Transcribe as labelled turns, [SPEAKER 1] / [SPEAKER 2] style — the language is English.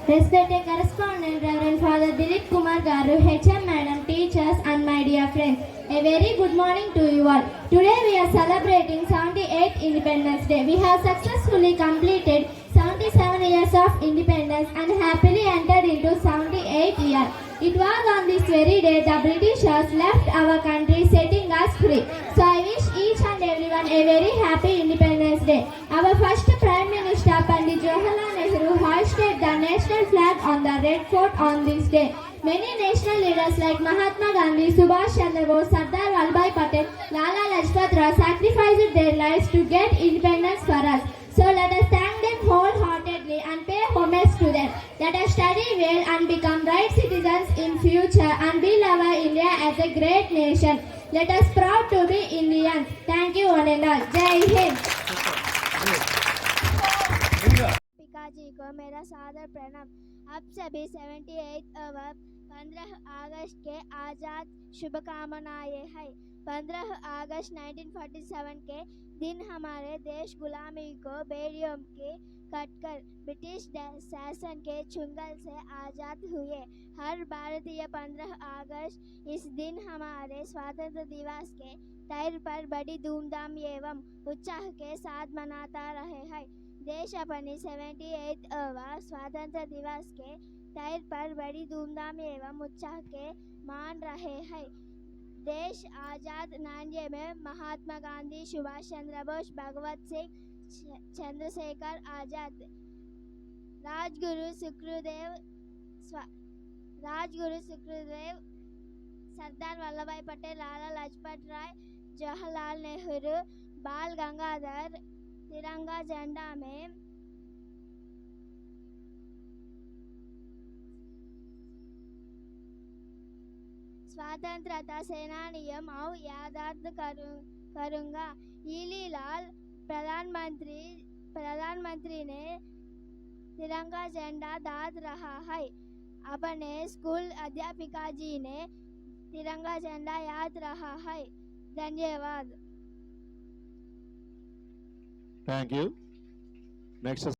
[SPEAKER 1] Respected correspondent Reverend Father Dilip Kumar Garu, HM Madam, teachers and my dear friends, a very good morning to you all. Today we are celebrating 78th Independence Day. We have successfully completed 77 years of independence and happily entered into 78th year. It was on this very day the Britishers left our country setting us free. So I wish each and everyone a very happy Independence Day. Our first Prime Minister Pandit Jawaharlal Nehru hoisted the national flag on the Red Fort on this day. Many national leaders like Mahatma Gandhi, Subhash Chandra Bose, Sardar Vallabhbhai Patel, Lala Lajpat Rai sacrificed their lives to get independence for us. So let us thank them wholeheartedly and pay homage to them. Let us study well and become right citizens in future and build our India as a great nation. Let us proud to be Indians. Thank you one and all. Jai Hind.
[SPEAKER 2] पिताजी को मेरा सादर प्रणाम। आप सभी 78 15 अगस्त के आज़ाद शुभकामनाएं हैं। 15 अगस्त 1947 के दिन हमारे देश गुलामी को बेड़ियों के कटकर ब्रिटिश शासन के चुंगल से आज़ाद हुए। हर भारतीय 15 अगस्त इस दिन हमारे स्वतंत्रता दिवस के तौर पर बड़ी धूमधाम एवं उत्साह के साथ मनाता रहे हैं। देश अपनी 78वां स्वतंत्रता दिवस के तौर पर बड़ी धूमधाम एवं उत्साह के मान रहे हैं। देश आज़ाद नान्य में महात्मा गांधी, सुभाष चंद्र बोस, भगवत सिंह, चंद्रशेखर आजाद, राजगुरु सुखदेव, सरदार वल्लभभाई पटेल, लाला लाजपत राय, जवाहरलाल नेहरू, बाल गंगाधर तिरंगा झंडा में स्वतंत्रता सेनानियों और याद करूंगा। ईली लाल प्रधानमंत्री ने तिरंगा झंडा दाद रहा है। अपने स्कूल अध्यापिका जी ने तिरंगा झंडा याद रहा है। धन्यवाद।
[SPEAKER 3] Thank you. Next